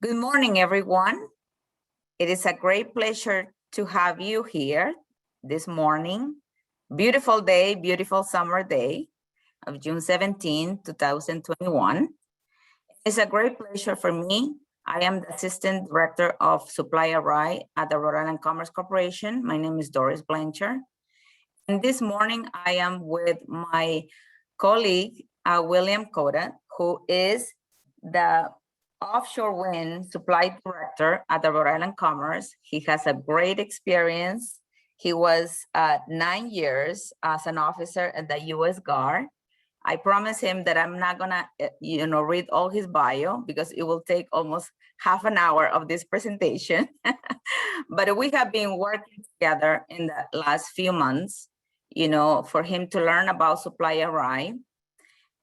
Good morning, everyone. It is a great pleasure to have you here this morning. Beautiful day, beautiful summer day of June 17, 2021. It's a great pleasure for me. I am the Assistant Director of SupplyRI at the Rhode Island Commerce Corporation. My name is Doris Blanchard. And this morning I am with my colleague, William Coda, who is the Offshore Wind Supply Director at the Rhode Island Commerce. He has a great experience. He was 9 years as an officer at the U.S. Guard. I promise him that I'm not gonna, read all his bio because it will take almost half an hour of this presentation. But we have been working together in the last few months, for him to learn about SupplyRI,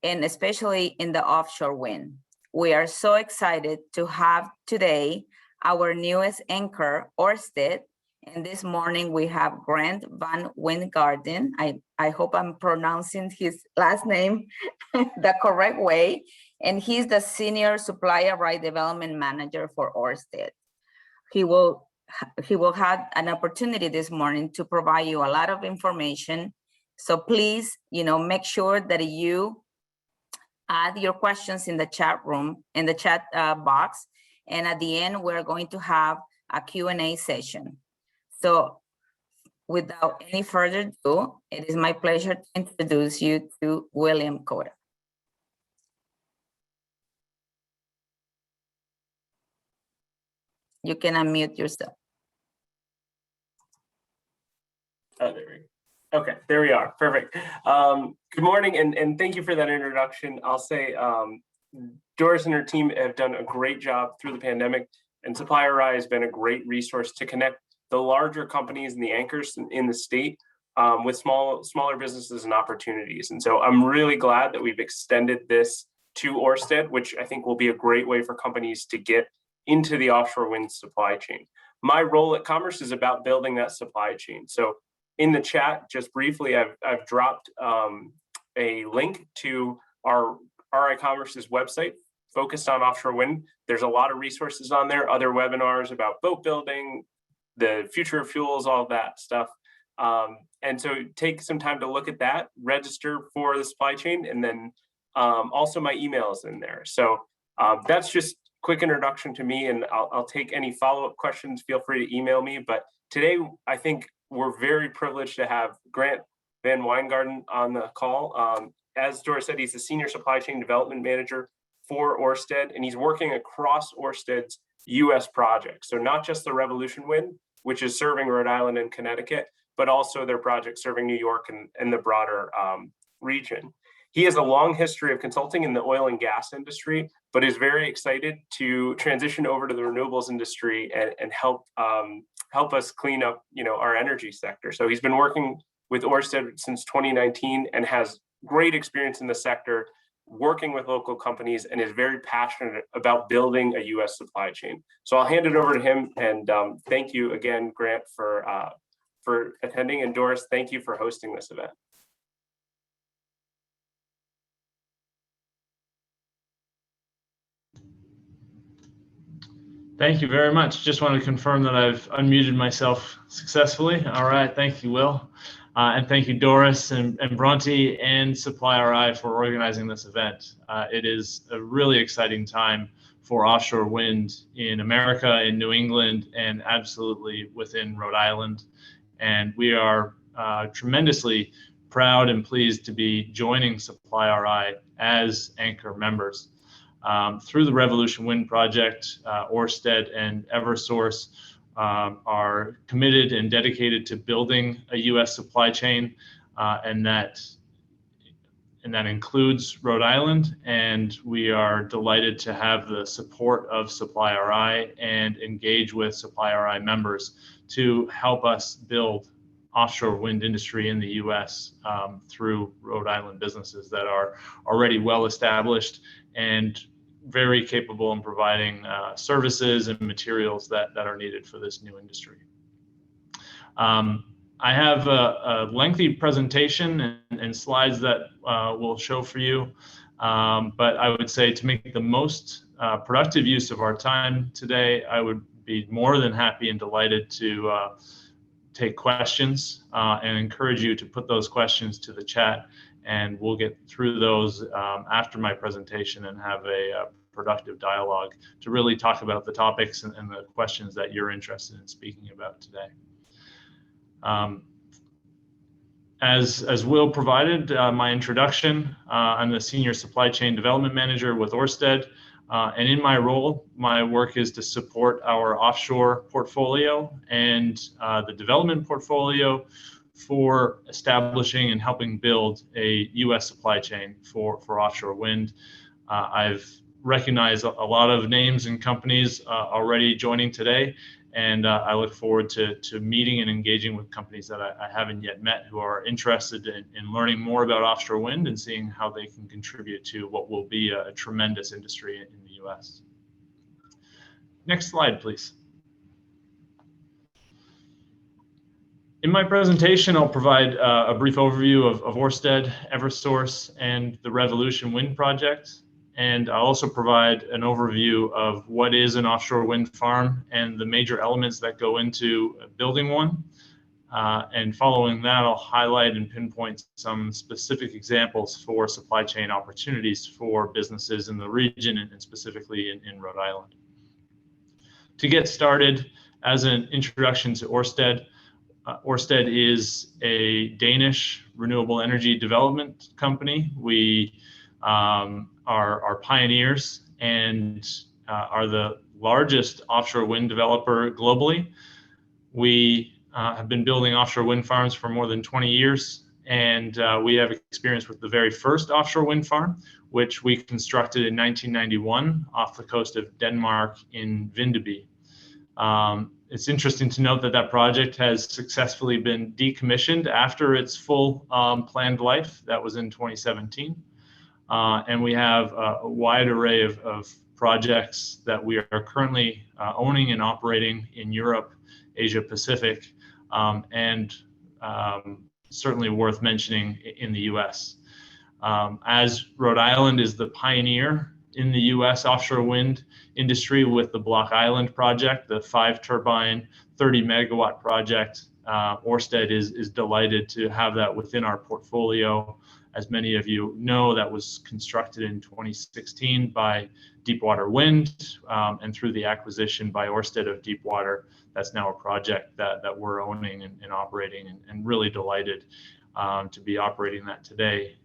and especially in the offshore wind. We are so excited to have today our newest anchor, Orsted. And this morning we have Grant Van Wijngaarden. I hope I'm pronouncing his last name the correct way. And he's the Senior SupplyRI Development Manager for Orsted. He will have an opportunity this morning to provide you a lot of information. So please, make sure that you add your questions in the chat room, in the chat box. And at the end, we're going to have a Q&A session. So without any further ado, it is my pleasure to introduce you to William Coda. You can unmute yourself. Oh, there we go. Okay, there we are. Perfect. Good morning, and thank you for that introduction. I'll say Doris and her team have done a great job through the pandemic, and SupplyRI has been a great resource to connect the larger companies and the anchors in the state with smaller businesses and opportunities. And so I'm really glad that we've extended this to Orsted, which I think will be a great way for companies to get into the offshore wind supply chain. My role at Commerce is about building that supply chain. So in the chat, just briefly, I've dropped a link to our RI Commerce's website focused on offshore wind. There's a lot of resources on there, other webinars about boat building, the future of fuels, all that stuff. And so take some time to look at that, register for the supply chain, and then also my email is in there. So that's just quick introduction to me, and I'll take any follow-up questions. Feel free to email me. But today, I think we're very privileged to have Grant Van Wijngaarden on the call. As Doris said, he's the Senior Supply Chain Development Manager for Orsted, and he's working across Orsted's U.S. projects. So not just the Revolution Wind, which is serving Rhode Island and Connecticut, but also their project serving New York and the broader region. He has a long history of consulting in the oil and gas industry, but is very excited to transition over to the renewables industry and help us clean up, our energy sector. So he's been working with Orsted since 2019 and has great experience in the sector, working with local companies, and is very passionate about building a U.S. supply chain. So I'll hand it over to him, and thank you again, Grant, for attending, and Doris, thank you for hosting this event. Thank you very much. Just want to confirm that I've unmuted myself successfully. All right, thank you, Will. And thank you, Doris and Bronte and SupplyRI for organizing this event. It is a really exciting time for offshore wind in America, in New England, and absolutely within Rhode Island. And we are tremendously proud and pleased to be joining SupplyRI as anchor members. Through the Revolution Wind project, Orsted and Eversource are committed and dedicated to building a U.S. supply chain, and that includes Rhode Island. And we are delighted to have the support of SupplyRI and engage with SupplyRI members to help us build offshore wind industry in the U.S. Through Rhode Island businesses that are already well established and very capable in providing services and materials that are needed for this new industry. I have a lengthy presentation and slides that we'll show for you, but I would say to make the most productive use of our time today, I would be more than happy and delighted to take questions and encourage you to put those questions to the chat, and we'll get through those after my presentation and have a productive dialogue to really talk about the topics and the questions that you're interested in speaking about today. As Will provided my introduction, I'm the Senior Supply Chain Development Manager with Orsted, and in my role, my work is to support our offshore portfolio and the development portfolio for establishing and helping build a U.S. supply chain for offshore wind. I've recognized a lot of names and companies already joining today, and I look forward to meeting and engaging with companies that I haven't yet met who are interested in learning more about offshore wind and seeing how they can contribute to what will be a tremendous industry in the U.S. Next slide, please. In my presentation, I'll provide a brief overview of Ørsted, Eversource, and the Revolution Wind project. And I'll also provide an overview of what is an offshore wind farm and the major elements that go into building one. And following that, I'll highlight and pinpoint some specific examples for supply chain opportunities for businesses in the region and specifically in Rhode Island. To get started, as an introduction to Ørsted, Orsted is a Danish renewable energy development company. We are pioneers and are the largest offshore wind developer globally. We have been building offshore wind farms for more than 20 years, and we have experience with the very first offshore wind farm, which we constructed in 1991 off the coast of Denmark in Vindeby. It's interesting to note that that project has successfully been decommissioned after its full planned life. That was in 2017. And we have a wide array of projects that we are currently owning and operating in Europe, Asia Pacific, and certainly worth mentioning in the US. As Rhode Island is the pioneer in the US offshore wind industry with the Block Island project, the 5-turbine, 30-megawatt project, Orsted is delighted to have that within our portfolio. As many of you know, that was constructed in 2016 by Deepwater Wind, and through the acquisition by Orsted of Deepwater, that's now a project that we're owning and operating, and really delighted to be operating that today,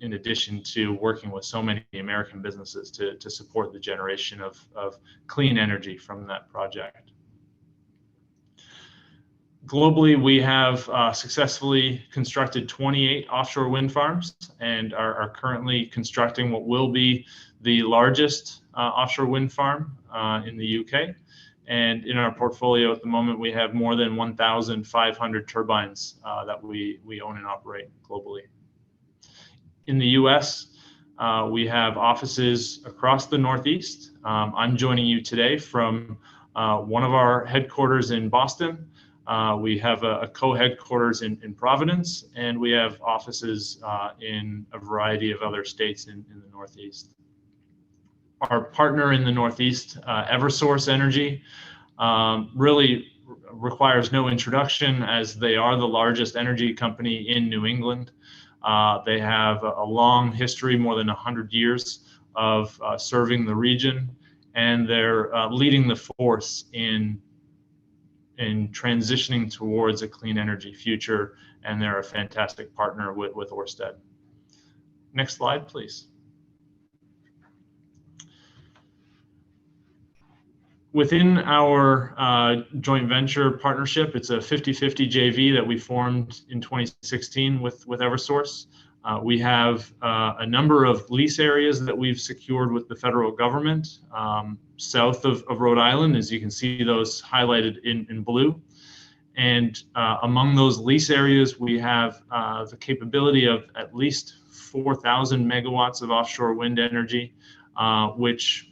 in addition to working with so many American businesses to support the generation of clean energy from that project. Globally, we have successfully constructed 28 offshore wind farms and are currently constructing what will be the largest offshore wind farm in the UK. And in our portfolio at the moment, we have more than 1,500 turbines that we own and operate globally. In the US, we have offices across the Northeast. I'm joining you today from one of our headquarters in Boston. We have a co-headquarters in Providence, and we have offices in a variety of other states in the Northeast. Our partner in the Northeast, Eversource Energy, really requires no introduction, as they are the largest energy company in New England. They have a long history, more than 100 years of serving the region, and they're leading the force in transitioning towards a clean energy future, and they're a fantastic partner with Orsted. Next slide, please. Within our joint venture partnership, it's a 50-50 JV that we formed in 2016 with Eversource. We have a number of lease areas that we've secured with the federal government south of Rhode Island, as you can see those highlighted in blue. And among those lease areas, we have the capability of at least 4,000 megawatts of offshore wind energy, which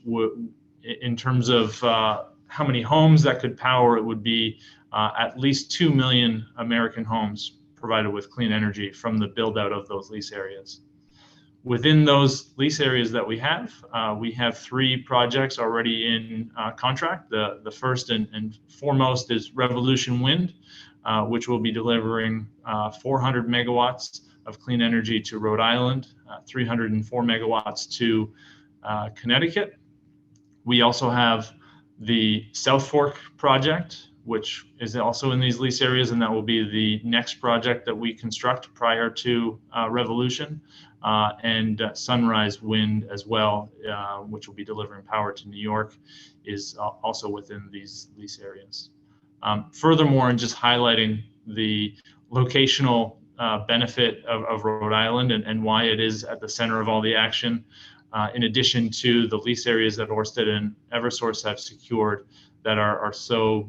in terms of how many homes that could power, it would be at least 2 million American homes provided with clean energy from the build out of those lease areas. Within those lease areas that we have 3 projects already in contract. The first and foremost is Revolution Wind, which will be delivering 400 megawatts of clean energy to Rhode Island, 304 megawatts to Connecticut. We also have the South Fork project, which is also in these lease areas, and that will be the next project that we construct prior to Revolution, and Sunrise Wind as well, which will be delivering power to New York, is also within these lease areas. Furthermore, and just highlighting the locational benefit of Rhode Island and why it is at the center of all the action, in addition to the lease areas that Orsted and Eversource have secured that are so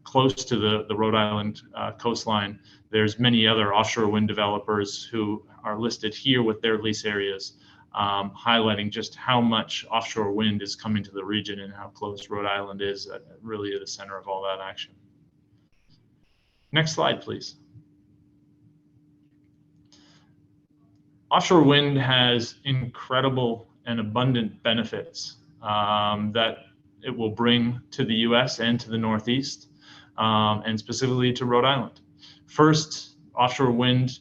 close to the Rhode Island coastline, there's many other offshore wind developers who are listed here with their lease areas, highlighting just how much offshore wind is coming to the region and how close Rhode Island is really at the center of all that action. Next slide, please. Offshore wind has incredible and abundant benefits that it will bring to the US and to the Northeast, and specifically to Rhode Island. First, offshore wind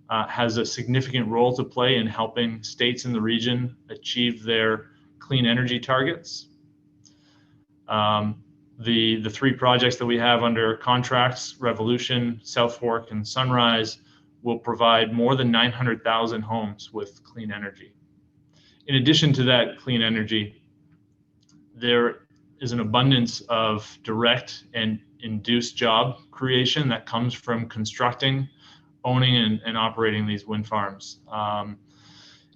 has a significant role to play in helping states in the region achieve their clean energy targets. The 3 projects that we have under contracts, Revolution, South Fork, and Sunrise, will provide more than 900,000 homes with clean energy. In addition to that clean energy, there is an abundance of direct and induced job creation that comes from constructing, owning, and operating these wind farms.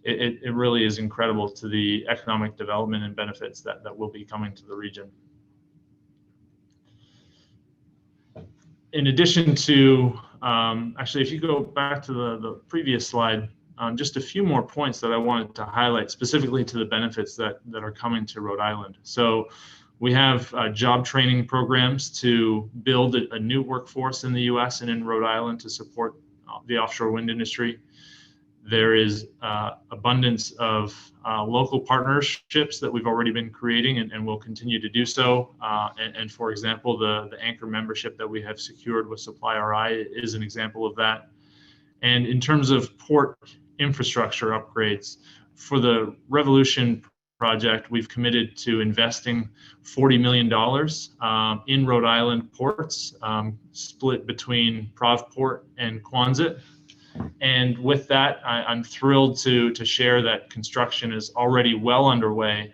It really is incredible to the economic development and benefits that will be coming to the region. In addition to, actually, if you go back to the previous slide, just a few more points that I wanted to highlight specifically to the benefits that are coming to Rhode Island. So we have job training programs to build a new workforce in the US and in Rhode Island to support the offshore wind industry. There is abundance of local partnerships that we've already been creating and will continue to do so. And for example, the anchor membership that we have secured with SupplyRI is an example of that. And in terms of port infrastructure upgrades, for the Revolution project, we've committed to investing $40 million in Rhode Island ports, split between Provport and Quonset. And with that, I'm thrilled to share that construction is already well underway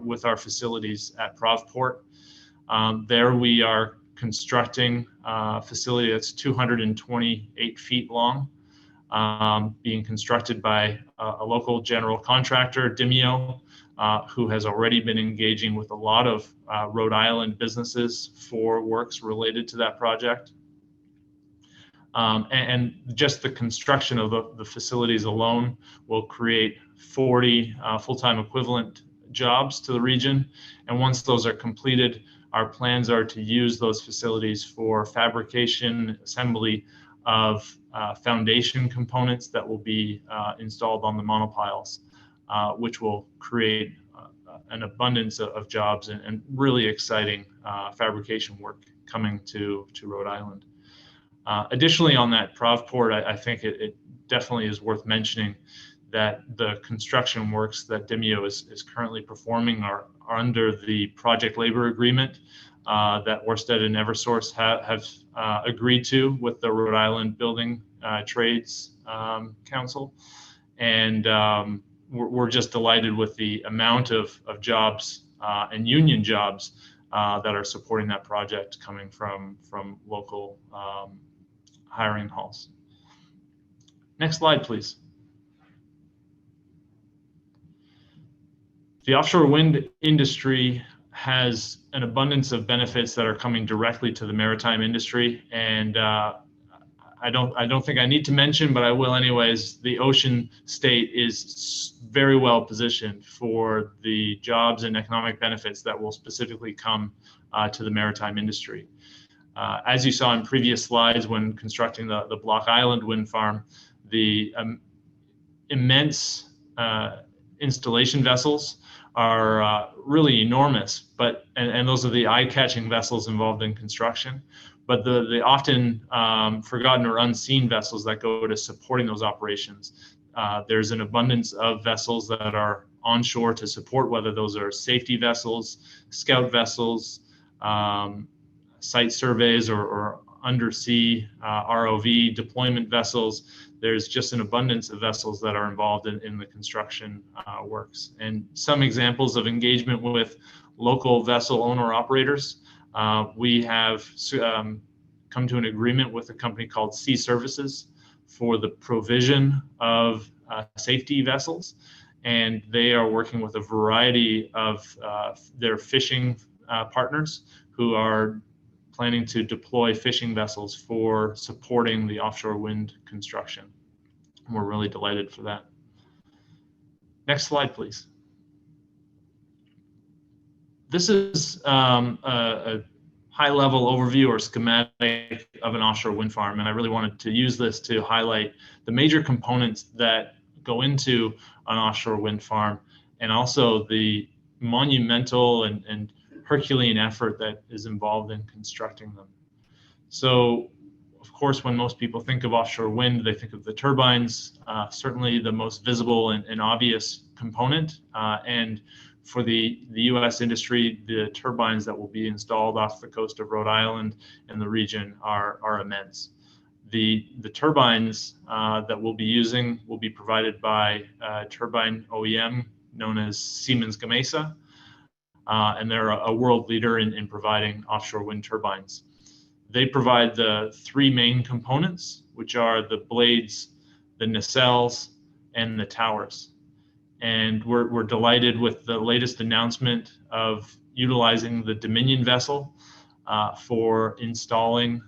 with our facilities at Provport. There we are constructing a facility that's 228 feet long, being constructed by a local general contractor, Demio, who has already been engaging with a lot of Rhode Island businesses for works related to that project. And just the construction of the facilities alone will create 40 full-time equivalent jobs to the region. And once those are completed, our plans are to use those facilities for fabrication, assembly of foundation components that will be installed on the monopiles, which will create an abundance of jobs and really exciting fabrication work coming to Rhode Island. Additionally, on that Provport, I think it definitely is worth mentioning that the construction works that Demio is currently performing are under the project labor agreement that Orsted and Eversource have agreed to with the Rhode Island Building Trades Council. And we're just delighted with the amount of jobs and union jobs that are supporting that project coming from local hiring halls. Next slide, please. The offshore wind industry has an abundance of benefits that are coming directly to the maritime industry. And I don't think I need to mention, but I will anyways, the ocean state is very well positioned for the jobs and economic benefits that will specifically come to the maritime industry. As you saw in previous slides when constructing the Block Island wind farm, the immense installation vessels are really enormous, and those are the eye-catching vessels involved in construction. But the often forgotten or unseen vessels that go to supporting those operations, there's an abundance of vessels that are onshore to support, whether those are safety vessels, scout vessels, site surveys, or undersea ROV deployment vessels. There's just an abundance of vessels that are involved in the construction works. And some examples of engagement with local vessel owner operators. We have come to an agreement with a company called Sea Services for the provision of safety vessels. And they are working with a variety of their fishing partners who are planning to deploy fishing vessels for supporting the offshore wind construction. We're really delighted for that. Next slide, please. This is a high-level overview or schematic of an offshore wind farm, and I really wanted to use this to highlight the major components that go into an offshore wind farm, and also the monumental and Herculean effort that is involved in constructing them. So, of course, when most people think of offshore wind, they think of the turbines, certainly the most visible and obvious component. And for the US industry, the turbines that will be installed off the coast of Rhode Island and the region are immense. The turbines that we'll be using will be provided by a turbine OEM known as Siemens Gamesa. And they're a world leader in providing offshore wind turbines. They provide the three main components, which are the blades, the nacelles, and the towers. And we're delighted with the latest announcement of utilizing the Dominion vessel for installing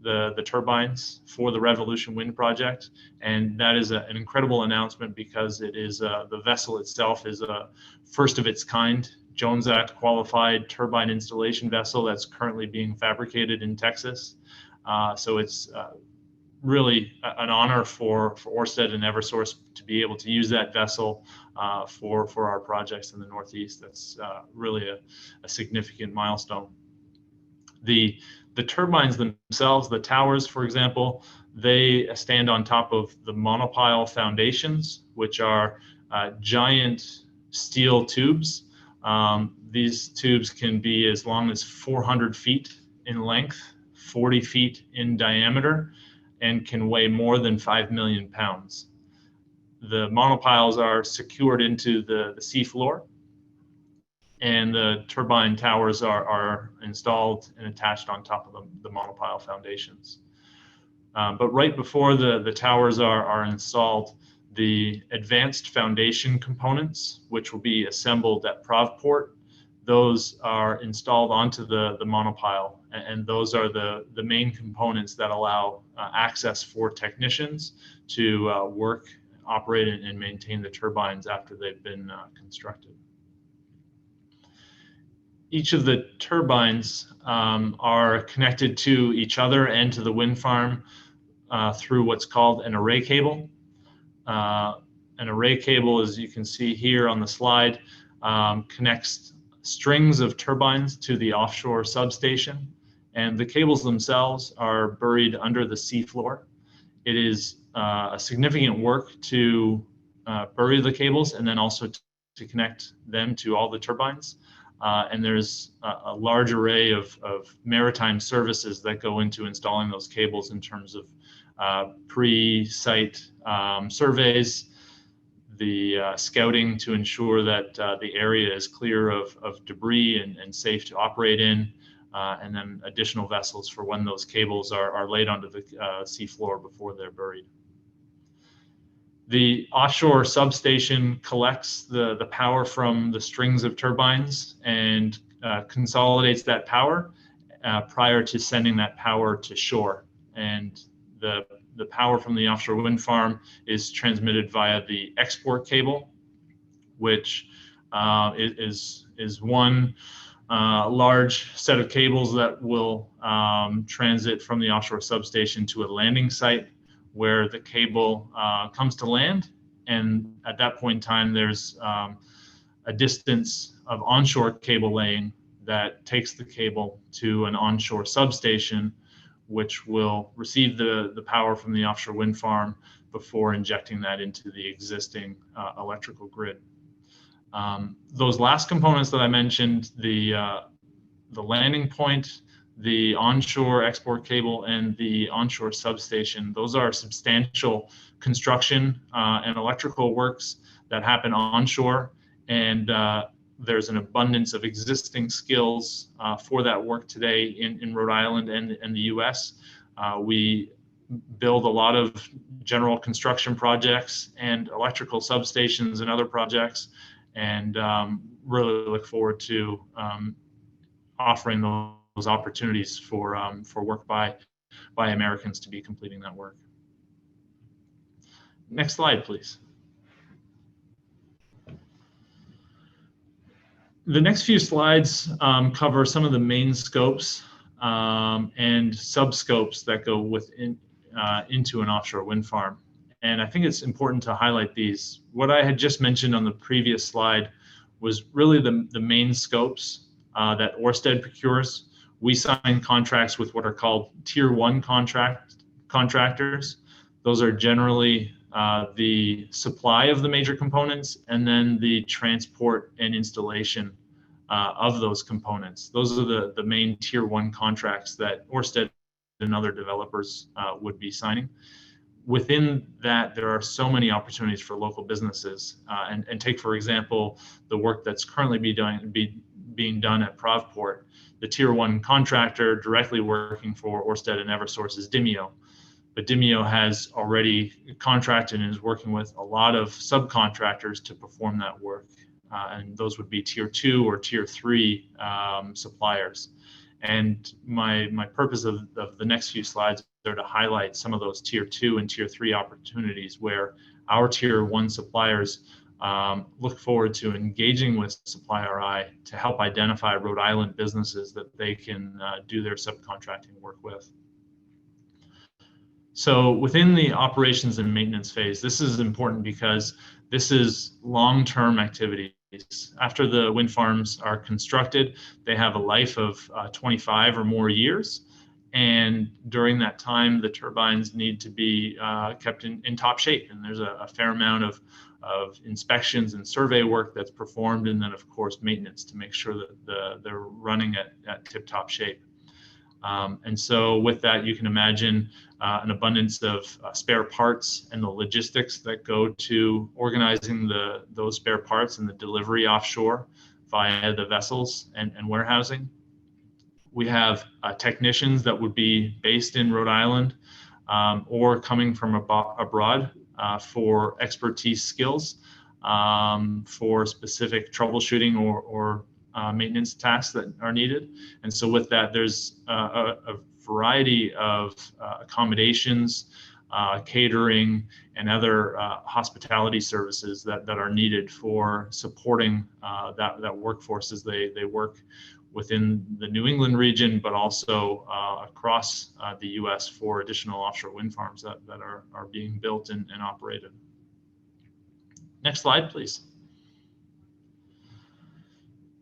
the turbines for the Revolution Wind project. And that is an incredible announcement because it is the vessel itself is a first of its kind Jones Act qualified turbine installation vessel that's currently being fabricated in Texas. So it's really an honor for Orsted and Eversource to be able to use that vessel for our projects in the Northeast. That's really a significant milestone. The turbines themselves, the towers, for example, they stand on top of the monopile foundations, which are giant steel tubes. These tubes can be as long as 400 feet in length, 40 feet in diameter, and can weigh more than 5 million pounds. The monopiles are secured into the seafloor, and the turbine towers are installed and attached on top of the monopile foundations. But right before the towers are installed, the advanced foundation components, which will be assembled at Provport, those are installed onto the monopile, and those are the main components that allow access for technicians to work, operate, and maintain the turbines after they've been constructed. Each of the turbines are connected to each other and to the wind farm through what's called an array cable. An array cable, as you can see here on the slide, connects strings of turbines to the offshore substation, and the cables themselves are buried under the seafloor. It is a significant work to bury the cables and then also to connect them to all the turbines. And there's a large array of maritime services that go into installing those cables in terms of pre-site surveys, the scouting to ensure that the area is clear of debris and safe to operate in, and then additional vessels for when those cables are laid onto the seafloor before they're buried. The offshore substation collects the power from the strings of turbines and consolidates that power prior to sending that power to shore. And the power from the offshore wind farm is transmitted via the export cable, which is one large set of cables that will transit from the offshore substation to a landing site where the cable comes to land. And at that point in time, there's a distance of onshore cable laying that takes the cable to an onshore substation, which will receive the power from the offshore wind farm before injecting that into the existing electrical grid. Those last components that I mentioned, the landing point, the onshore export cable, and the onshore substation, those are substantial construction and electrical works that happen onshore. And there's an abundance of existing skills for that work today in Rhode Island and the US. We build a lot of general construction projects and electrical substations and other projects, and really look forward to offering those opportunities for work by Americans to be completing that work. Next slide, please. The next few slides cover some of the main scopes and sub-scopes that go within into an offshore wind farm. And I think it's important to highlight these. What I had just mentioned on the previous slide was really the main scopes that Orsted procures. We sign contracts with what are called Tier 1 contractors. Those are generally the supply of the major components and then the transport and installation of those components. Those are the main Tier 1 contracts that Orsted and other developers would be signing. Within that, there are so many opportunities for local businesses. And take, for example, the work that's currently being done at Provport. The Tier 1 contractor directly working for Ørsted and Eversource is Dimeo. But Dimeo has already contracted and is working with a lot of subcontractors to perform that work. And those would be Tier 2 or Tier 3 suppliers. And my purpose of the next few slides are to highlight some of those Tier 2 and Tier 3 opportunities where our Tier 1 suppliers look forward to engaging with SupplyRI to help identify Rhode Island businesses that they can do their subcontracting work with. So within the operations and maintenance phase, this is important because this is long-term activities. After the wind farms are constructed, they have a life of 25 or more years. And during that time, the turbines need to be kept in top shape. And there's a fair amount of inspections and survey work that's performed, and then of course maintenance to make sure that they're running at tip-top shape. And so with that, you can imagine an abundance of spare parts and the logistics that go to organizing those spare parts and the delivery offshore via the vessels and warehousing. We have technicians that would be based in Rhode Island or coming from abroad for expertise skills for specific troubleshooting or maintenance tasks that are needed. And so with that, there's a variety of accommodations, catering, and other hospitality services that are needed for supporting that workforce as they work within the New England region, but also across the US for additional offshore wind farms that are being built and operated. Next slide, please.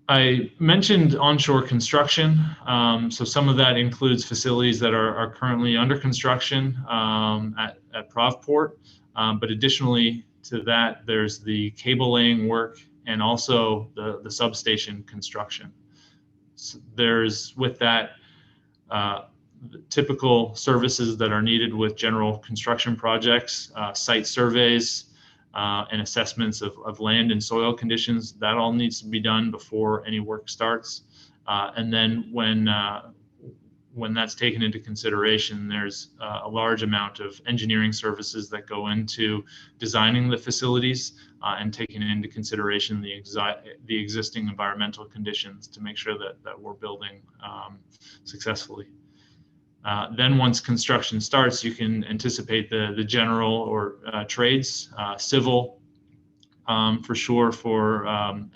I mentioned onshore construction. So some of that includes facilities that are currently under construction at Provport. But additionally to that, there's the cable laying work and also the substation construction. So there's with that the typical services that are needed with general construction projects, site surveys, and assessments of land and soil conditions. That all needs to be done before any work starts. And then when that's taken into consideration, there's a large amount of engineering services that go into designing the facilities and taking into consideration the existing environmental conditions to make sure that we're building successfully. Then once construction starts, you can anticipate the general or trades, civil, for sure, for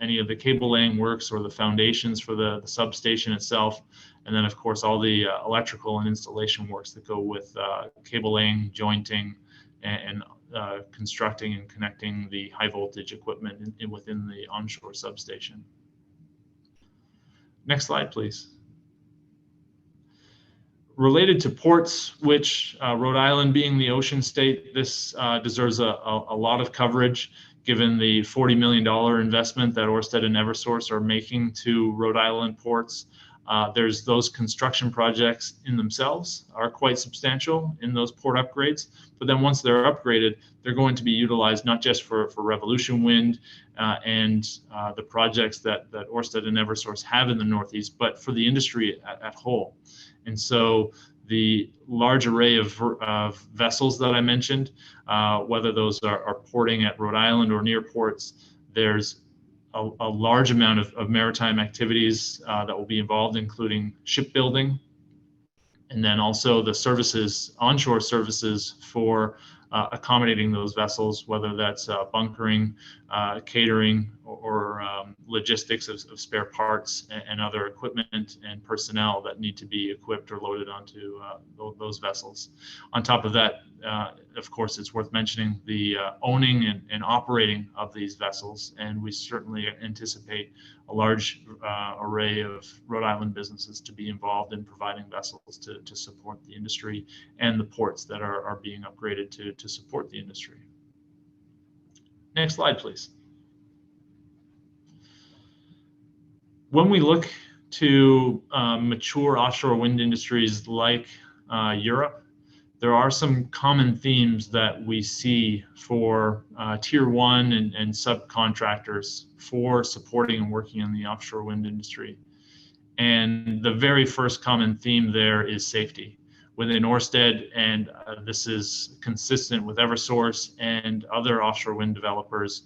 any of the cable laying works or the foundations for the substation itself. And then, of course, all the electrical and installation works that go with cable laying, jointing, and constructing and connecting the high voltage equipment within the onshore substation. Next slide, please. Related to ports, which Rhode Island being the ocean state, this deserves a lot of coverage given the $40 million investment that Orsted and Eversource are making to Rhode Island ports. There's those construction projects in themselves are quite substantial in those port upgrades, but then once they're upgraded, they're going to be utilized not just for Revolution Wind and the projects that Orsted and Eversource have in the Northeast, but for the industry at whole. And so the large array of vessels that I mentioned, whether those are porting at Rhode Island or near ports, there's a large amount of maritime activities that will be involved, including shipbuilding, and then also the services, onshore services for accommodating those vessels, whether that's bunkering, catering, or logistics of spare parts and other equipment and personnel that need to be equipped or loaded onto those vessels. On top of that, of course, it's worth mentioning the owning and operating of these vessels, and we certainly anticipate a large array of Rhode Island businesses to be involved in providing vessels to support the industry and the ports that are being upgraded to support the industry. Next slide, please. When we look to mature offshore wind industries like Europe, there are some common themes that we see for tier one and subcontractors for supporting and working in the offshore wind industry. And the very first common theme there is safety. Within Orsted, and this is consistent with Eversource and other offshore wind developers,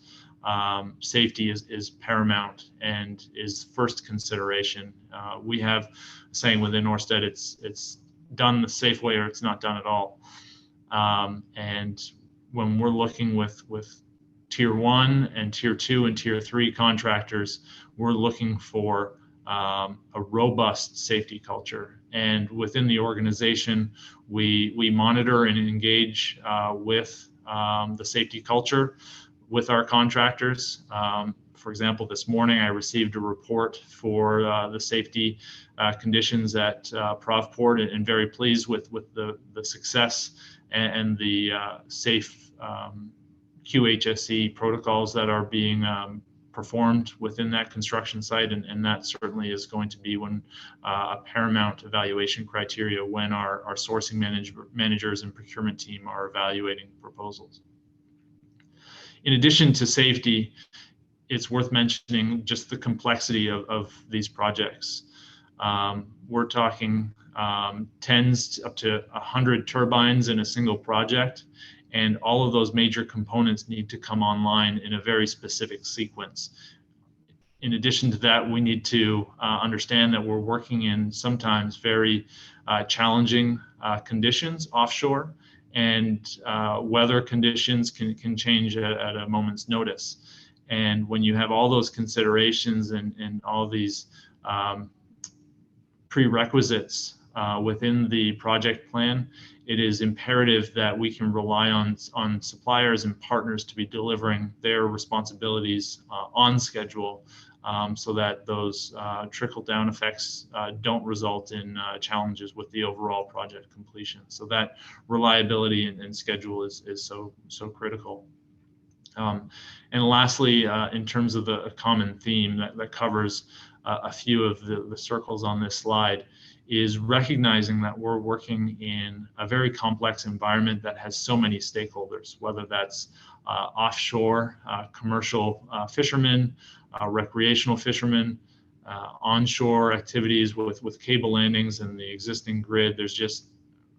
safety is paramount and is first consideration. We have a saying within Orsted, it's done the safe way or it's not done at all. And when we're looking with tier one and tier two and tier three contractors, we're looking for a robust safety culture. And within the organization, we monitor and engage with the safety culture with our contractors. For example, this morning I received a report for the safety conditions at Provport, and very pleased with the success and the safe QHSE protocols that are being performed within that construction site, and that certainly is going to be a paramount evaluation criteria when our sourcing managers and procurement team are evaluating proposals. In addition to safety, it's worth mentioning just the complexity of these projects. We're talking tens up to 100 turbines in a single project, and all of those major components need to come online in a very specific sequence. In addition to that, we need to understand that we're working in sometimes very challenging conditions offshore, and weather conditions can change at a moment's notice. And when you have all those considerations and all these prerequisites within the project plan, it is imperative that we can rely on suppliers and partners to be delivering their responsibilities on schedule, so that those trickle-down effects don't result in challenges with the overall project completion. So that reliability and schedule is so critical. And lastly, in terms of a common theme that covers a few of the circles on this slide, is recognizing that we're working in a very complex environment that has so many stakeholders, whether that's offshore commercial fishermen, recreational fishermen, onshore activities with cable landings and the existing grid. There's just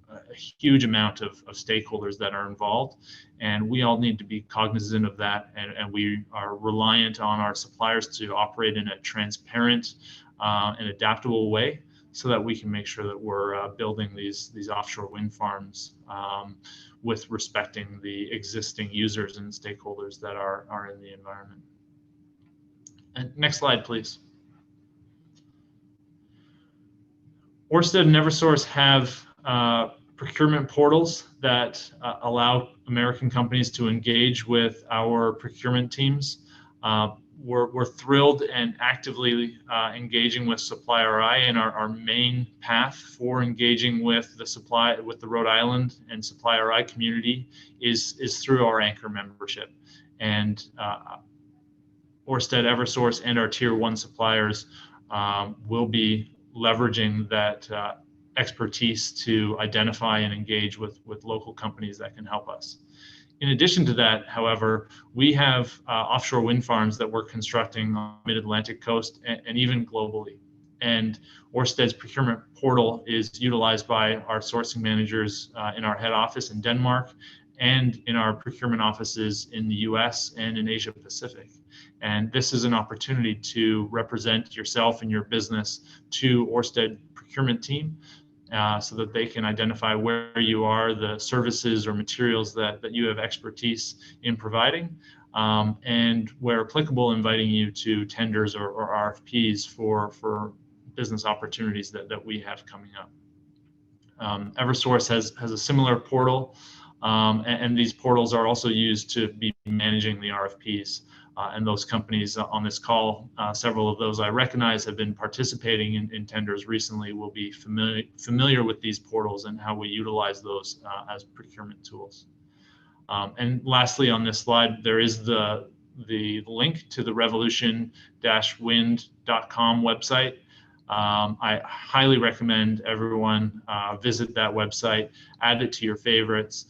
a huge amount of stakeholders that are involved, and we all need to be cognizant of that, and we are reliant on our suppliers to operate in a transparent and adaptable way so that we can make sure that we're building these offshore wind farms with respecting the existing users and stakeholders that are in the environment. And next slide, please. Ørsted and Eversource have procurement portals that allow American companies to engage with our procurement teams. We're thrilled and actively engaging with SupplyRI, and our main path for engaging with the Rhode Island and SupplyRI community is through our anchor membership. And Orsted, Eversource, and our tier 1 suppliers will be leveraging that expertise to identify and engage with local companies that can help us. In addition to that, however, we have offshore wind farms that we're constructing on the mid-Atlantic coast and even globally. And Ørsted's procurement portal is utilized by our sourcing managers in our head office in Denmark and in our procurement offices in the US and in Asia Pacific. And this is an opportunity to represent yourself and your business to Ørsted procurement team so that they can identify where you are, the services or materials that you have expertise in providing, and where applicable, inviting you to tenders or RFPs for business opportunities that we have coming up. Eversource has a similar portal, and these portals are also used to be managing the RFPs. And those companies on this call, several of those I recognize have been participating in tenders recently, will be familiar with these portals and how we utilize those as procurement tools. And lastly, on this slide, there is the link to the revolution-wind.com website. I highly recommend everyone visit that website, add it to your favorites,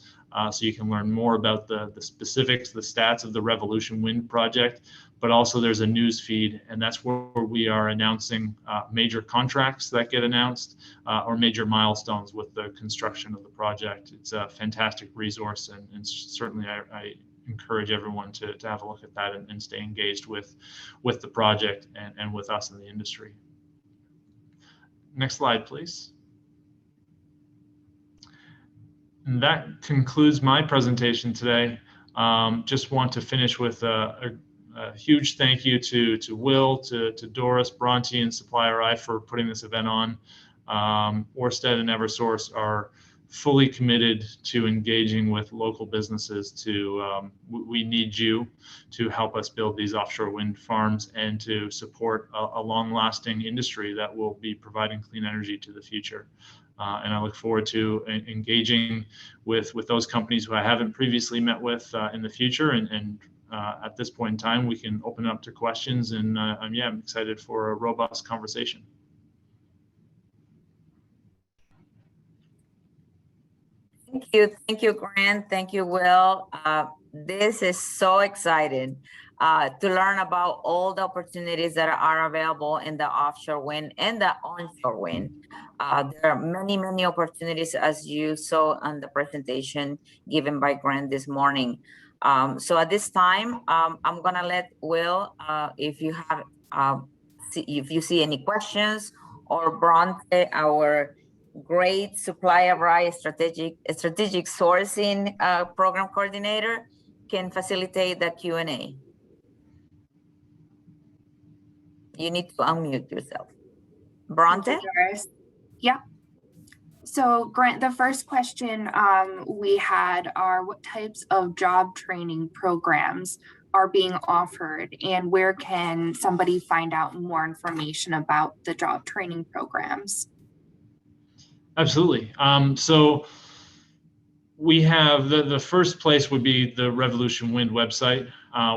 so you can learn more about the specifics, the stats of the Revolution Wind project, but also there's a news feed, and that's where we are announcing major contracts that get announced or major milestones with the construction of the project. It's a fantastic resource, and certainly I encourage everyone to have a look at that and stay engaged with the project and with us in the industry. Next slide, please. And that concludes my presentation today. Just want to finish with a huge thank you to Will, to Doris, Bronte, and SupplyRI for putting this event on. Orsted and Eversource are fully committed to engaging with local businesses. We need you to help us build these offshore wind farms and to support a long-lasting industry that will be providing clean energy to the future. And I look forward to engaging with those companies who I haven't previously met with in the future. And at this point in time, we can open it up to questions. And I'm excited for a robust conversation. Thank you, Grant. Thank you, Will. This is so exciting to learn about all the opportunities that are available in the offshore wind and the onshore wind. There are many, many opportunities, as you saw on the presentation given by Grant this morning. So at this time, I'm gonna let Will, if you see any questions, or Bronte, our great SupplyRI strategic sourcing program coordinator, can facilitate the Q&A. You need to unmute yourself. Bronte? Yeah. So Grant, the first question we had are what types of job training programs are being offered, and where can somebody find out more information about the job training programs? Absolutely. So we have the first place would be the Revolution Wind website.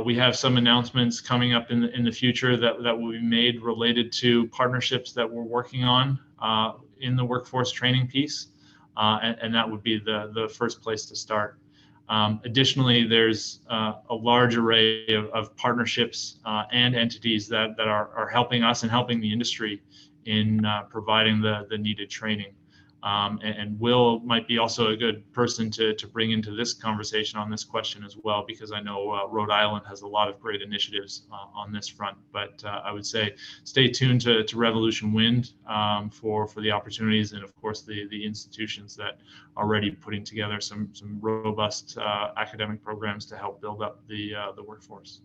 We have some announcements coming up in the future that will be made related to partnerships that we're working on in the workforce training piece, and that would be the first place to start. Additionally, there's a large array of partnerships and entities that are helping us and helping the industry in providing the needed training. And Will might be also a good person to bring into this conversation on this question as well, because I know Rhode Island has a lot of great initiatives on this front. But I would say stay tuned to Revolution Wind for the opportunities, and of course the institutions that are already putting together some robust academic programs to help build up the workforce.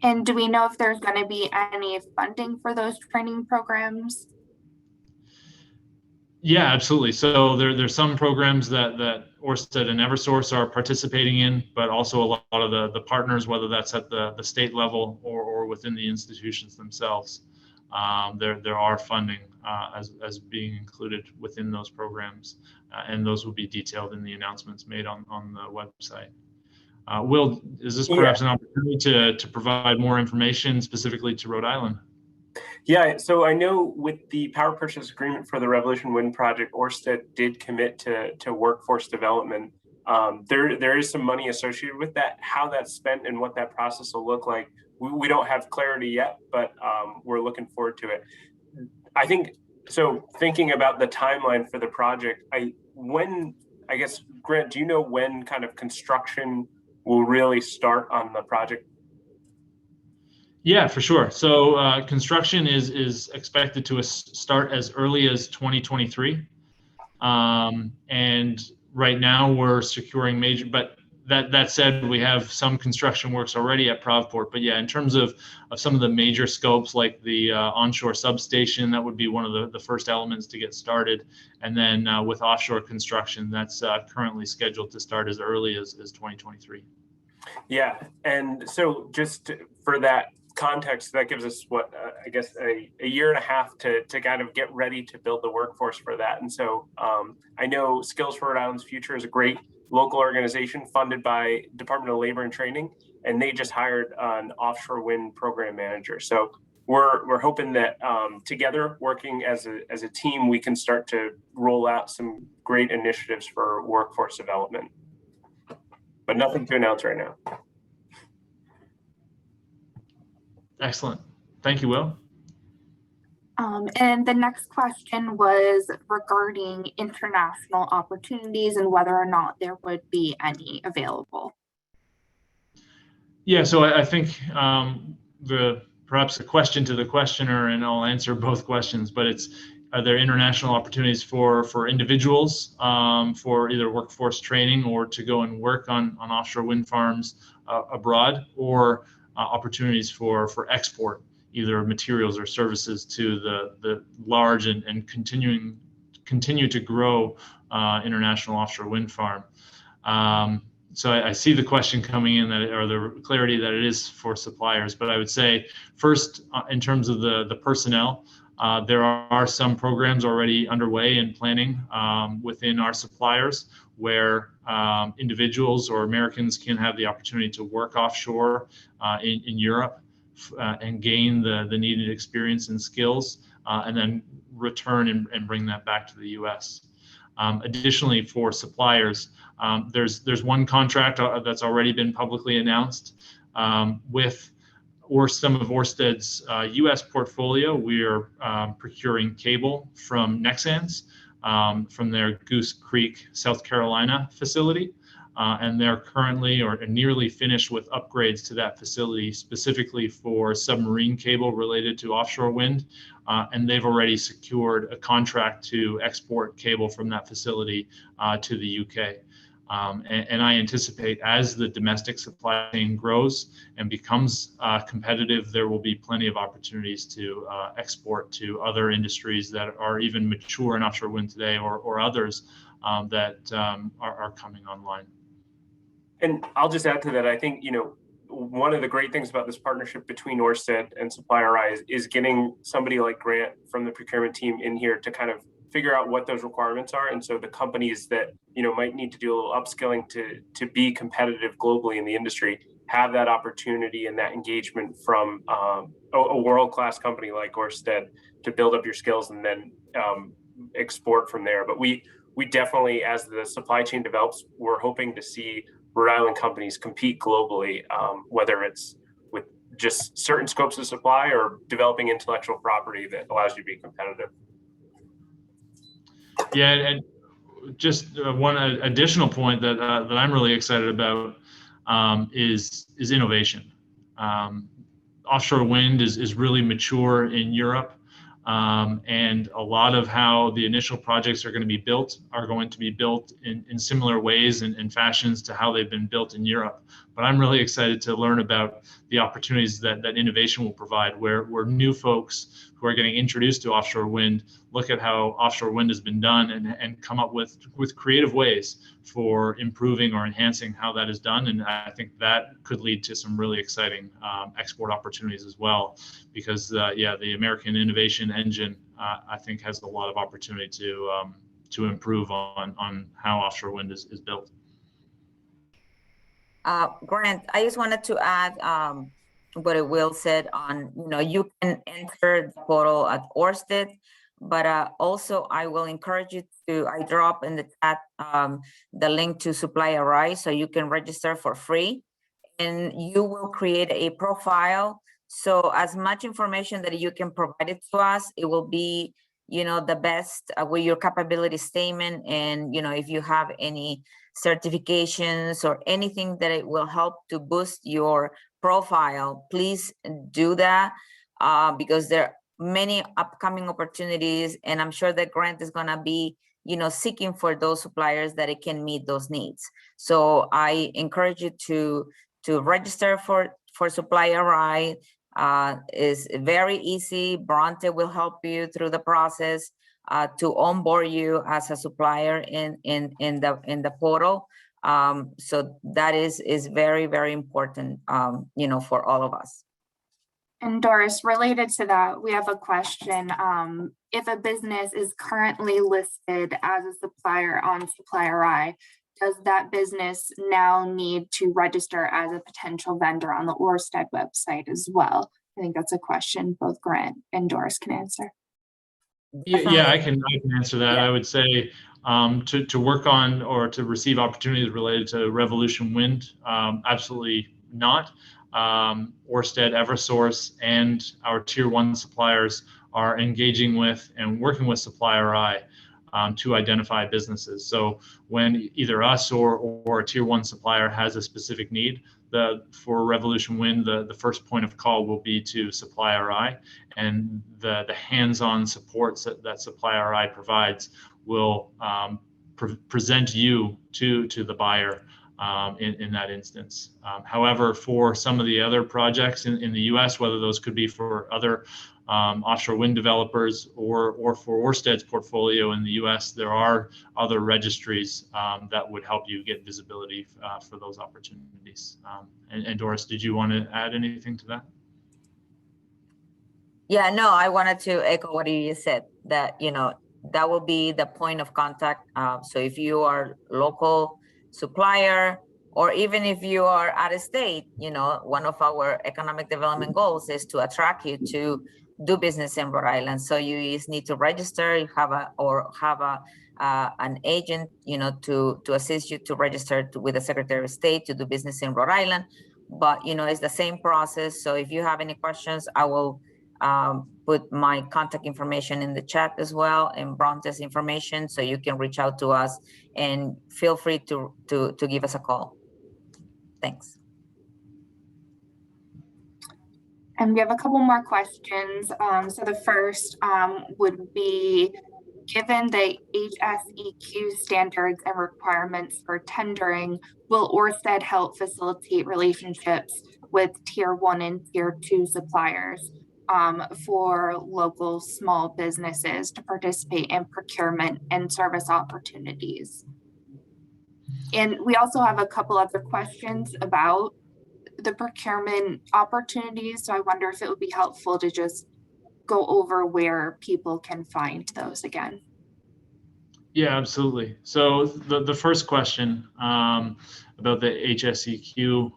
And do we know if there's going to be any funding for those training programs? Yeah, absolutely. So there's some programs that Orsted and Eversource are participating in, but also a lot of the partners, whether that's at the state level or within the institutions themselves. There are funding as being included within those programs, and those will be detailed in the announcements made on the website. Will, is this perhaps an opportunity to provide more information specifically to Rhode Island? Yeah, so I know with the power purchase agreement for the Revolution Wind project, Orsted did commit to workforce development. There is some money associated with that. How that's spent and what that process will look like, we don't have clarity yet, but we're looking forward to it. I think, so thinking about the timeline for the project, I guess, Grant, do you know when kind of construction will really start on the project? Yeah, for sure. So construction is expected to start as early as 2023. And right now we're securing major, but that said, we have some construction works already at Provport. But yeah, in terms of some of the major scopes, like the onshore substation, that would be one of the first elements to get started. And then with offshore construction, that's currently scheduled to start as early as 2023. Yeah, and so just for that context, that gives us what I guess a year and a half to kind of get ready to build the workforce for that. And so I know Skills for Rhode Island's Future is a great local organization funded by Department of Labor and Training, and they just hired an offshore wind program manager. So we're hoping that together, working as a team, we can start to roll out some great initiatives for workforce development. But nothing to announce right now. Excellent. Thank you, Will. And the next question was regarding international opportunities and whether or not there would be any available. Yeah, so I think perhaps a question to the questioner, and I'll answer both questions, but are there international opportunities for individuals for either workforce training or to go and work on offshore wind farms abroad, or opportunities for export, either materials or services to the large and continue to grow international offshore wind farm. So I see the question coming in, or the clarity that it is for suppliers, but I would say first, in terms of the personnel, there are some programs already underway and planning within our suppliers where individuals or Americans can have the opportunity to work offshore in Europe and gain the needed experience and skills, and then return and bring that back to the U.S. Additionally, for suppliers, there's one contract that's already been publicly announced with some of Orsted's U.S. portfolio. We are procuring cable from Nexans from their Goose Creek, South Carolina facility. And they're currently or nearly finished with upgrades to that facility, specifically for submarine cable related to offshore wind. And they've already secured a contract to export cable from that facility to the UK. And I anticipate as the domestic supply chain grows and becomes competitive, there will be plenty of opportunities to export to other industries that are even mature in offshore wind today, or others that are coming online. And I'll just add to that. I think, one of the great things about this partnership between Ørsted and SupplyRI is getting somebody like Grant from the procurement team in here to kind of figure out what those requirements are. And so the companies that, might need to do a little upskilling to be competitive globally in the industry have that opportunity and that engagement from a world-class company like Orsted to build up your skills and then export from there. But we definitely, as the supply chain develops, we're hoping to see Rhode Island companies compete globally, whether it's with just certain scopes of supply or developing intellectual property that allows you to be competitive. Yeah, and just one additional point that that I'm really excited about is innovation. Offshore wind is really mature in Europe, and a lot of how the initial projects are going to be built in similar ways and fashions to how they've been built in Europe. But I'm really excited to learn about the opportunities that innovation will provide, where new folks who are getting introduced to offshore wind look at how offshore wind has been done and come up with creative ways for improving or enhancing how that is done. And I think that could lead to some really exciting export opportunities as well, because the American innovation engine I think has a lot of opportunity to improve on how offshore wind is built. Grant, I just wanted to add what Will said on, you can enter the portal at Orsted, but also I will encourage you I drop in the chat the link to SupplyRI so you can register for free, and you will create a profile. So as much information that you can provide it to us, it will be, the best with your capability statement. And, if you have any certifications or anything that it will help to boost your profile, please do that because there are many upcoming opportunities, and I'm sure that Grant is going to be seeking for those suppliers that it can meet those needs. So I encourage you to register for SupplyRI. Is very easy. Bronte will help you through the process to onboard you as a supplier in the portal. So that is very, very important, for all of us. And Doris, related to that, we have a question. If a business is currently listed as a supplier on SupplyRI, does that business now need to register as a potential vendor on the Orsted website as well? I think that's a question both Grant and Doris can answer. Yeah, I can answer that. Yeah. I would say to work on or to receive opportunities related to Revolution Wind, absolutely not. Ørsted, Eversource, and our tier 1 suppliers are engaging with and working with SupplyRI to identify businesses. So when either us or a tier 1 supplier has a specific need, for Revolution Wind, the first point of call will be to SupplyRI, and the hands-on supports that SupplyRI provides will present you to the buyer in that instance. However, for some of the other projects in the US, whether those could be for other offshore wind developers or for Ørsted's portfolio in the US, there are other registries that would help you get visibility for those opportunities. And Doris, did you want to add anything to that? Yeah, no, I wanted to echo what you said, that, that will be the point of contact. So if you are local supplier, or even if you are out of state, one of our economic development goals is to attract you to do business in Rhode Island. So you just need to register, you have an agent, to assist you to register with the Secretary of State to do business in Rhode Island. But, it's the same process. So if you have any questions, I will put my contact information in the chat as well, and Bronte's information, so you can reach out to us, and feel free to give us a call. Thanks. And we have a couple more questions. So the first would be, given the HSEQ standards and requirements for tendering, will Orsted help facilitate relationships with tier 1 and tier 2 suppliers for local small businesses to participate in procurement and service opportunities? And we also have a couple other questions about the procurement opportunities. So I wonder if it would be helpful to just go over where people can find those again. Yeah, absolutely. So the first question about the HSEQ,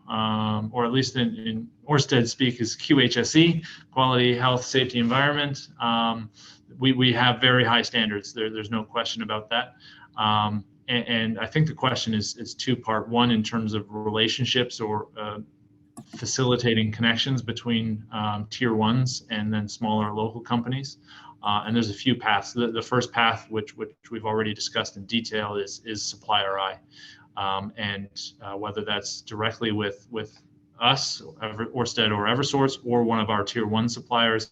or at least in Orsted speak, is QHSE, Quality, Health, Safety, Environment. We have very high standards. There's no question about that. And I think the question is two-part. One, in terms of relationships or facilitating connections between tier 1s and then smaller local companies. And there's a few paths. The first path, which we've already discussed in detail, is SupplyRI, and whether that's directly with us, Orsted or Eversource, or one of our tier 1 suppliers,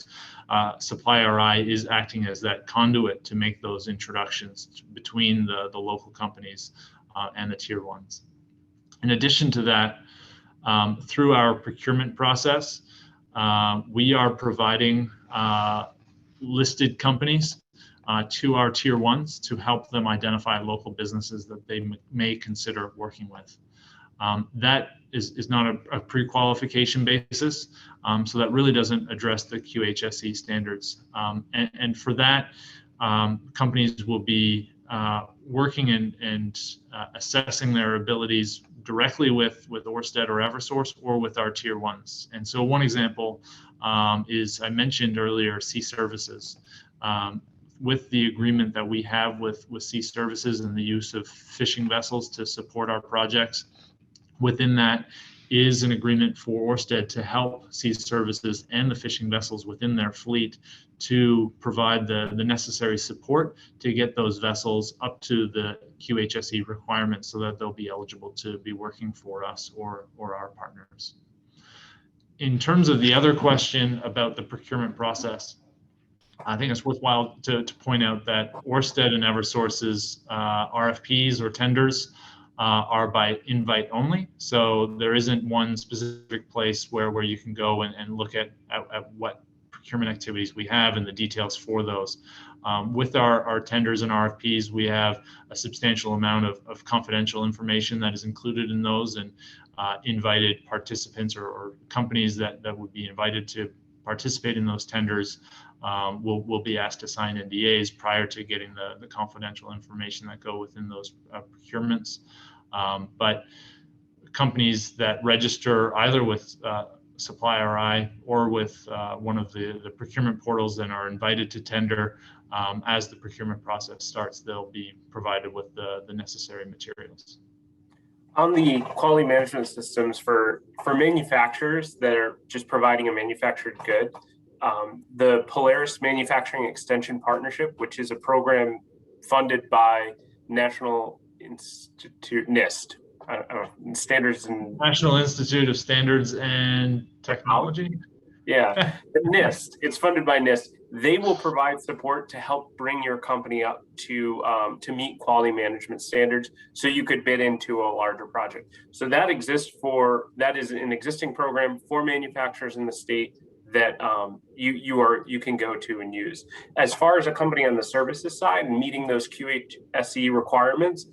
SupplyRI is acting as that conduit to make those introductions between the local companies and the tier 1s. In addition to that, through our procurement process, we are providing listed companies to our tier 1s to help them identify local businesses that they may consider working with. That is not a pre-qualification basis, so that really doesn't address the QHSE standards. And for that, companies will be working and assessing their abilities directly with Orsted or Eversource, or with our tier 1s. And so one example is, I mentioned earlier, Sea Services. With the agreement that we have with Sea Services and the use of fishing vessels to support our projects, within that is an agreement for Orsted to help Sea Services and the fishing vessels within their fleet to provide the necessary support to get those vessels up to the QHSE requirements so that they'll be eligible to be working for us or our partners. In terms of the other question about the procurement process, I think it's worthwhile to point out that Orsted and Eversource's RFPs or tenders are by invite only. So there isn't one specific place where you can go and look at what procurement activities we have and the details for those. With our tenders and RFPs, we have a substantial amount of confidential information that is included in those, and invited participants or companies that would be invited to participate in those tenders will be asked to sign NDAs prior to getting the confidential information that go within those procurements. But companies that register either with SupplyRI or with one of the procurement portals and are invited to tender, as the procurement process starts, they'll be provided with the necessary materials. On the quality management systems for manufacturers that are just providing a manufactured good, the Polaris Manufacturing Extension Partnership, which is a program funded by National Institute, NIST, Standards and National Institute of Standards and Technology. Yeah, NIST. It's funded by NIST. They will provide support to help bring your company up to meet quality management standards, so you could bid into a larger project. So that is an existing program for manufacturers in the state that you can go to and use. As far as a company on the services side and meeting those QHSE requirements,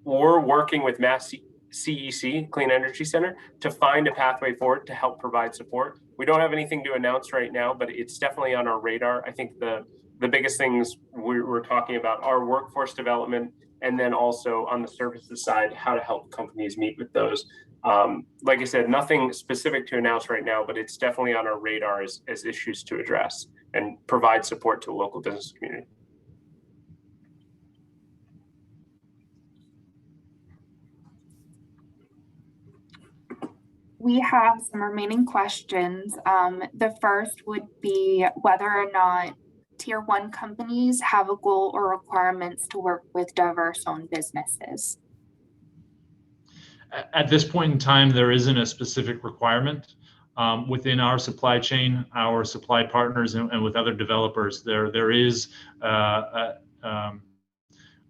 or working with Mass CEC, Clean Energy Center, to find a pathway forward to help provide support. We don't have anything to announce right now, but it's definitely on our radar. I think the biggest things we're talking about are workforce development, and then also on the services side, how to help companies meet with those. Like I said, nothing specific to announce right now, but it's definitely on our radar as issues to address and provide support to the local business community. We have some remaining questions. The first would be whether or not tier 1 companies have a goal or requirements to work with diverse-owned businesses. At this point in time, there isn't a specific requirement. Within our supply chain, our supply partners, and with other developers, there is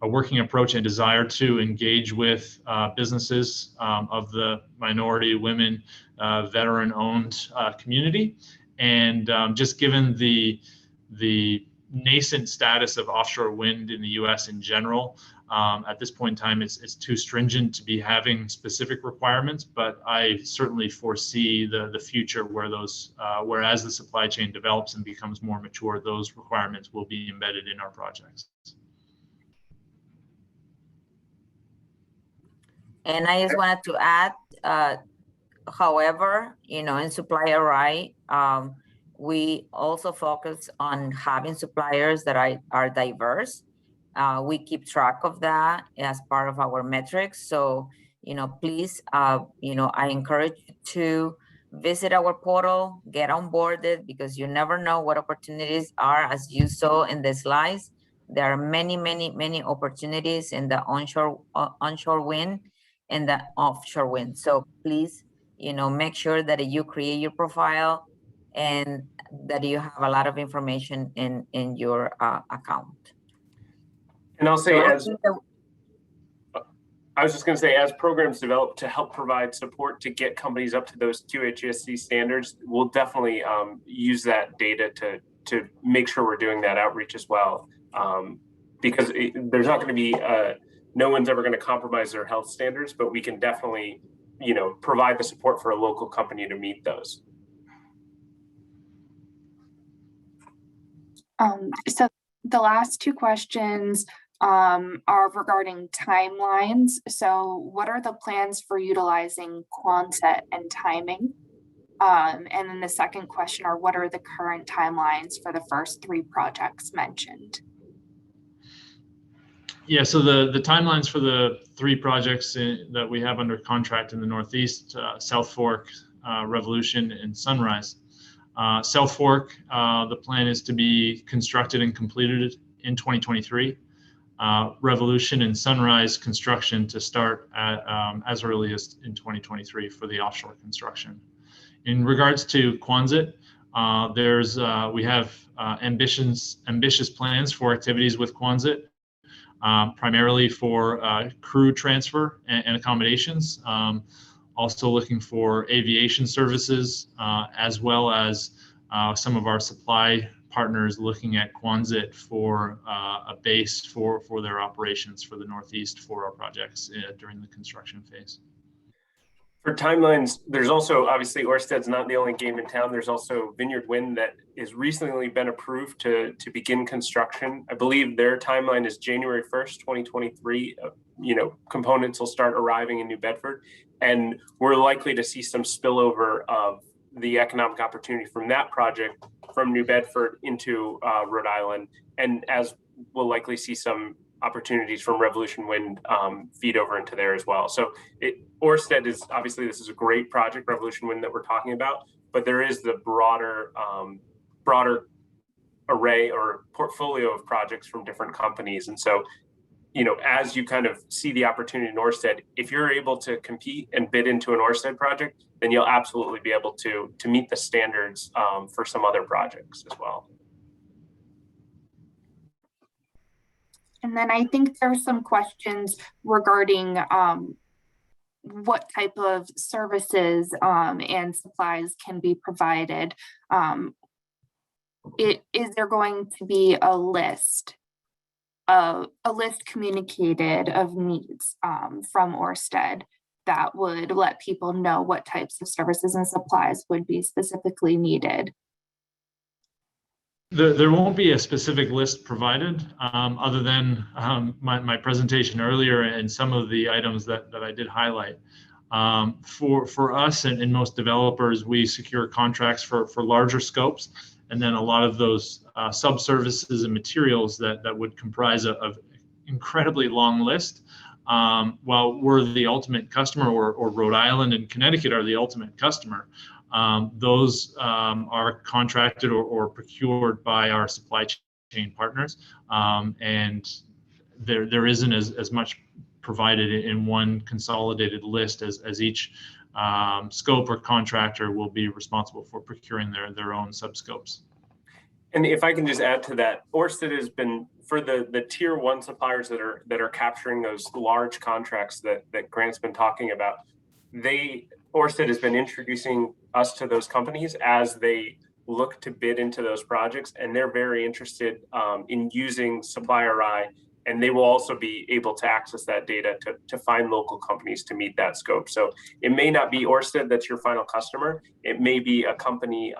a working approach and desire to engage with businesses of the minority, women, veteran-owned community. And just given the nascent status of offshore wind in the U.S. in general, at this point in time, it's too stringent to be having specific requirements. But I certainly foresee the future where those, whereas the supply chain develops and becomes more mature, those requirements will be embedded in our projects. And I just wanted to add, however, in SupplyRI, we also focus on having suppliers that are diverse. We keep track of that as part of our metrics. So, please, I encourage you to visit our portal, get onboarded, because you never know what opportunities are. As you saw in the slides, there are many, many, many opportunities in the onshore wind and the offshore wind. So please, make sure that you create your profile and that you have a lot of information in your account. And I'll say, So I was just going to say, as programs develop to help provide support to get companies up to those QHSE standards, we'll definitely use that data to make sure we're doing that outreach as well. Because there's not going to be, no one's ever going to compromise their health standards, but we can definitely, provide the support for a local company to meet those. So the last two questions are regarding timelines. So what are the plans for utilizing Quonset and timing? And then the second question are, what are the current timelines for the first three projects mentioned? Yeah, so the timelines for the three projects that we have under contract in the Northeast, South Fork, Revolution, and Sunrise. South Fork, the plan is to be constructed and completed in 2023. Revolution and Sunrise construction to start at, as early as in 2023 for the offshore construction. In regards to Quonset, we have ambitious plans for activities with Quonset, primarily for crew transfer and accommodations. Also looking for aviation services, as well as some of our supply partners looking at Quonset for a base for their operations for the Northeast for our projects during the construction phase. For timelines, there's also, obviously, Ørsted's not the only game in town. There's also Vineyard Wind that has recently been approved to begin construction. I believe their timeline is January 1st, 2023. Components will start arriving in New Bedford, and we're likely to see some spillover of the economic opportunity from that project from New Bedford into Rhode Island, and as we'll likely see some opportunities from Revolution Wind feed over into there as well. So Orsted is, obviously, this is a great project, Revolution Wind, that we're talking about, but there is the broader array or portfolio of projects from different companies. And so, as you kind of see the opportunity in Orsted, if you're able to compete and bid into an Orsted project, then you'll absolutely be able to meet the standards for some other projects as well. And then I think there's some questions regarding what type of services and supplies can be provided. Is there going to be a list communicated of needs from Orsted that would let people know what types of services and supplies would be specifically needed? There won't be a specific list provided, other than my presentation earlier and some of the items that I did highlight. For us and most developers, we secure contracts for larger scopes, and then a lot of those sub-services and materials that would comprise of incredibly long list. While we're the ultimate customer, or Rhode Island and Connecticut are the ultimate customer, those are contracted or procured by our supply chain partners, and there isn't as much provided in one consolidated list as each scope or contractor will be responsible for procuring their own subscopes. And if I can just add to that, Orsted has been, for the tier one suppliers that are capturing those large contracts that Grant's been talking about, Orsted has been introducing us to those companies as they look to bid into those projects, and they're very interested in using SupplyRI, and they will also be able to access that data to find local companies to meet that scope. So it may not be Orsted that's your final customer. It may be a company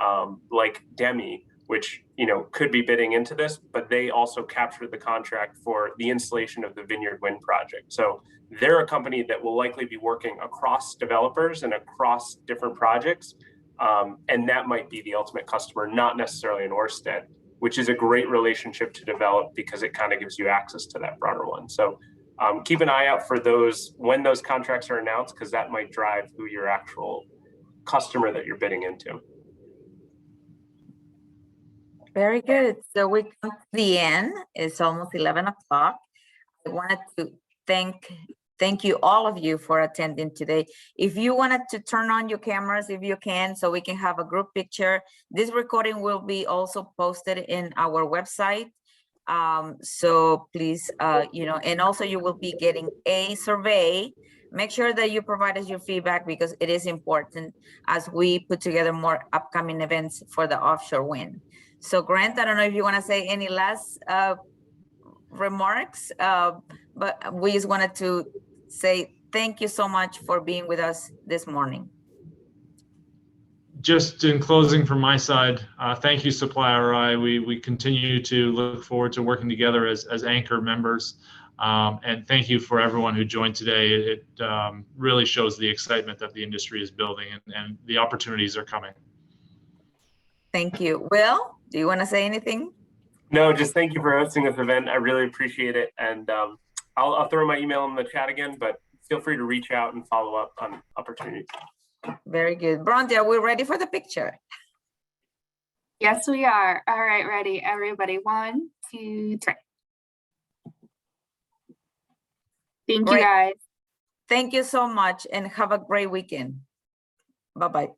like Demi, which could be bidding into this, but they also captured the contract for the installation of the Vineyard Wind project. So they're a company that will likely be working across developers and across different projects, and that might be the ultimate customer, not necessarily an Orsted, which is a great relationship to develop because it kind of gives you access to that broader one. So keep an eye out for those when those contracts are announced, because that might drive who your actual customer that you're bidding into. Very good. So we come to the end. It's almost 11 o'clock. I wanted to thank you, all of you, for attending today. If you wanted to turn on your cameras, if you can, so we can have a group picture. This recording will be also posted in our website. So please, and also you will be getting a survey. Make sure that you provide us your feedback, because it is important as we put together more upcoming events for the offshore wind. So Grant, I don't know if you want to say any last remarks, but we just wanted to say thank you so much for being with us this morning. Just in closing from my side, thank you, SupplyRI. We continue to look forward to working together as anchor members. And thank you for everyone who joined today. It really shows the excitement that the industry is building, and the opportunities are coming. Thank you. Will, do you want to say anything? No, just thank you for hosting this event. I really appreciate it. And I'll throw my email in the chat again, but feel free to reach out and follow up on opportunities. Very good. Bronte, are we ready for the picture? Yes, we are. All right, ready, everybody. 1, 2, 3. Thank you, Great. guys. Thank you so much, and have a great weekend. Bye-bye.